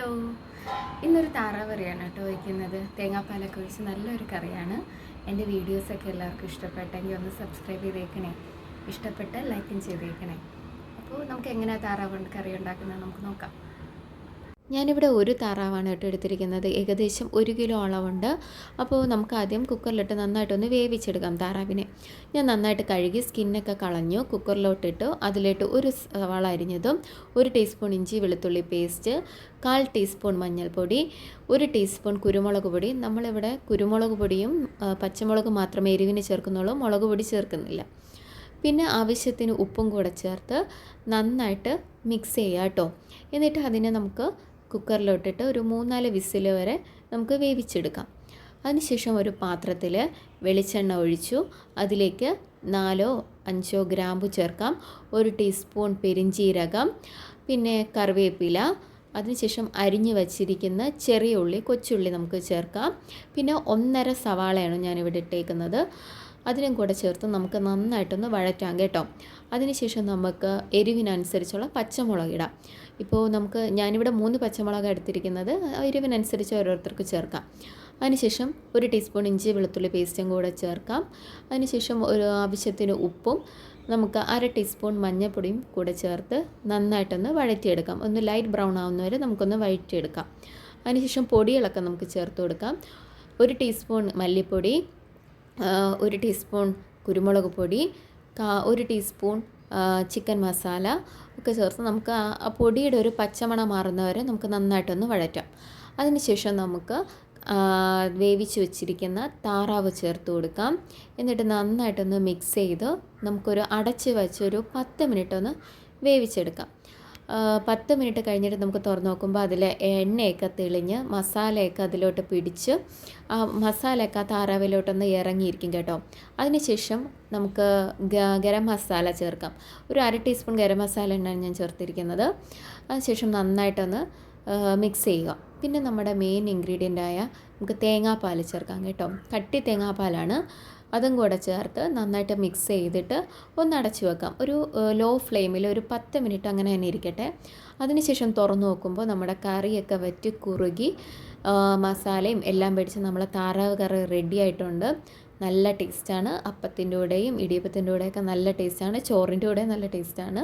Hello, ഇന്നൊരു താറാവ് കറിയാണ് കേട്ടോ വയ്ക്കുന്നത്. തേങ്ങാപ്പാലൊക്കെ ഒഴിച്ച് നല്ലൊരു കറിയാണ്. എൻ്റെ വീഡിയോസൊക്കെ എല്ലാവർക്കും ഇഷ്ടപ്പെട്ടെങ്കിൽ ഒന്ന് സബ്സ്ക്രൈബ് ചെയ്തേക്കണേ. ഇഷ്ടപ്പെട്ട് ലൈക്കും ചെയ്തേക്കണേ. അപ്പോൾ നമുക്ക് എങ്ങനെയാണ് താറാവ് കറി ഉണ്ടാക്കുന്നത് നമുക്ക് നോക്കാം. ഞാനിവിടെ ഒരു താറാവാണ് കേട്ടോ എടുത്തിരിക്കുന്നത്. ഏകദേശം 1 കിലോ അളവുണ്ട്. അപ്പോൾ നമുക്ക് ആദ്യം കുക്കറിലിട്ട് നന്നായിട്ടൊന്ന് വേവിച്ചെടുക്കാം താറാവിനെ. ഞാൻ നന്നായിട്ട് കഴുകി സ്കിന്നൊക്കെ കളഞ്ഞു. കുക്കറിലോട്ടിട്ടു. അതിലേക്ക് ഒരു സവാള അരിഞ്ഞതും 1 ടീസ്പൂൺ ഇഞ്ചി വെളുത്തുള്ളി പേസ്റ്റ്, 1/4 ടീസ്പൂൺ മഞ്ഞൾപ്പൊടി, 1 ടീസ്പൂൺ കുരുമുളക് പൊടി. നമ്മളിവിടെ കുരുമുളക് പൊടിയും പച്ചമുളക് മാത്രമേ എരിവിന് ചേർക്കുന്നുള്ളൂ, മുളക് പൊടി ചേർക്കുന്നില്ല. പിന്നെ ആവശ്യത്തിന് ഉപ്പും കൂടെ ചേർത്ത് നന്നായിട്ട് മിക്സ് ചെയ്യുക കേട്ടോ. എന്നിട്ട് അതിനെ നമുക്ക് കുക്കറിലോട്ടിട്ട് ഒരു 3-4 വിസിൽ വരെ നമുക്ക് വേവിച്ചെടുക്കാം. അതിനുശേഷം ഒരു പാത്രത്തിൽ വെളിച്ചെണ്ണ ഒഴിച്ചു. അതിലേക്ക് 4-5 ഗ്രാമ്പു ചേർക്കാം, 1 ടീസ്പൂൺ പെരിഞ്ജീരകം, പിന്നെ കറിവേപ്പില, അതിനുശേഷം അരിഞ്ഞു വച്ചിരിക്കുന്ന ചെറിയ ഉള്ളി, കൊച്ചുള്ളി നമുക്ക് ചേർക്കാം. പിന്നെ 1.5 സവാളയാണ് ഞാനിവിടെ ഇട്ടേക്കുന്നത്. അതിനും കൂടെ ചേർത്ത് നമുക്ക് നന്നായിട്ടൊന്ന് വഴറ്റാം കേട്ടോ. അതിനുശേഷം നമുക്ക് എരിവിനനുസരിച്ചുള്ള പച്ചമുളക് ഇടാം. ഇപ്പോൾ ഞാനിവിടെ 3 പച്ചമുളക് എടുത്തിരിക്കുന്നത്, എരിവിനനുസരിച്ച് ഓരോരുത്തർക്ക് ചേർക്കാം. അതിനുശേഷം 1 ടീസ്പൂൺ ഇഞ്ചി വെളുത്തുള്ളി പേസ്റ്റും കൂടെ ചേർക്കാം. അതിനുശേഷം ഒരു ആവശ്യത്തിന് ഉപ്പും നമുക്ക് 1/2 ടീസ്പൂൺ മഞ്ഞൾപ്പൊടിയും കൂടെ ചേർത്ത് നന്നായിട്ടൊന്ന് വഴറ്റിയെടുക്കാം. ഒന്ന് ലൈറ്റ് ബ്രൗൺ ആവുന്നവരെ നമുക്കൊന്ന് വഴറ്റിയെടുക്കാം. അതിനുശേഷം പൊടികളൊക്കെ നമുക്ക് ചേർത്ത് കൊടുക്കാം. 1 ടീസ്പൂൺ മല്ലിപ്പൊടി, 1 ടീസ്പൂൺ കുരുമുളക് പൊടി, 1 ടീസ്പൂൺ ചിക്കൻ മസാല ഒക്കെ ചേർത്ത് നമുക്ക് ആ പൊടിയുടെ ഒരു പച്ചമണം മാറുന്നവരെ നമുക്ക് നന്നായിട്ടൊന്ന് വഴറ്റാം. അതിനുശേഷം നമുക്ക് വേവിച്ച് വെച്ചിരിക്കുന്ന താറാവ് ചേർത്ത് കൊടുക്കാം. എന്നിട്ട് നന്നായിട്ടൊന്ന് മിക്സ് ചെയ്ത് നമുക്കൊരു അടച്ച് വെച്ച് ഒരു 10 മിനിറ്റ് ഒന്ന് വേവിച്ചെടുക്കാം. 10 മിനിറ്റ് കഴിഞ്ഞിട്ട് നമുക്ക് തുറന്ന് നോക്കുമ്പോൾ അതിലെ എണ്ണയൊക്കെ തെളിഞ്ഞ് മസാലയൊക്കെ അതിലോട്ട് പിടിച്ച് ആ മസാലയൊക്കെ ആ താറാവിലോട്ടൊന്ന് ഇറങ്ങിയിരിക്കും കേട്ടോ. അതിനുശേഷം നമുക്ക് ഗരം മസാല ചേർക്കാം. ഒരു 1/2 ടീസ്പൂൺ ഗരം മസാല എണ്ണയാണ് ഞാൻ ചേർത്തിരിക്കുന്നത്. അതിനുശേഷം നന്നായിട്ടൊന്ന് മിക്സ് ചെയ്യുക. പിന്നെ നമ്മുടെ മെയിൻ ഇൻഗ്രീഡിയൻ്റായ നമുക്ക് തേങ്ങാപ്പാൽ ചേർക്കാം കേട്ടോ. കട്ടി തേങ്ങാപ്പാലാണ്. അതും കൂടെ ചേർത്ത് നന്നായിട്ട് മിക്സ് ചെയ്തിട്ട് ഒന്ന് അടച്ചു വെക്കാം. ഒരു ലോ ഫ്ലെയിമിൽ ഒരു 10 മിനിറ്റ് അങ്ങനെ തന്നെ ഇരിക്കട്ടെ. അതിനുശേഷം തുറന്ന് നോക്കുമ്പോൾ നമ്മുടെ കറിയൊക്കെ വറ്റി കുറുകി മസാലയും എല്ലാം പിടിച്ച് നമ്മളെ താറാവ് കറി റെഡി ആയിട്ടുണ്ട്. നല്ല ടേസ്റ്റാണ്. അപ്പത്തിൻ്റെ കൂടെയും ഇടിയപ്പത്തിൻ്റെ കൂടെയൊക്കെ നല്ല ടേസ്റ്റാണ്. ചോറിൻ്റെ കൂടെ നല്ല ടേസ്റ്റാണ്.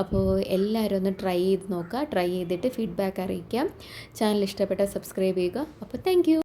അപ്പോൾ എല്ലാവരും ഒന്ന് ട്രൈ ചെയ്ത് നോക്കുക. ട്രൈ ചെയ്തിട്ട് ഫീഡ്ബാക്ക് അറിയിക്കാം. ചാനൽ ഇഷ്ടപ്പെട്ടാൽ സബ്സ്ക്രൈബ് ചെയ്യുക. അപ്പോൾ താങ്ക് യു.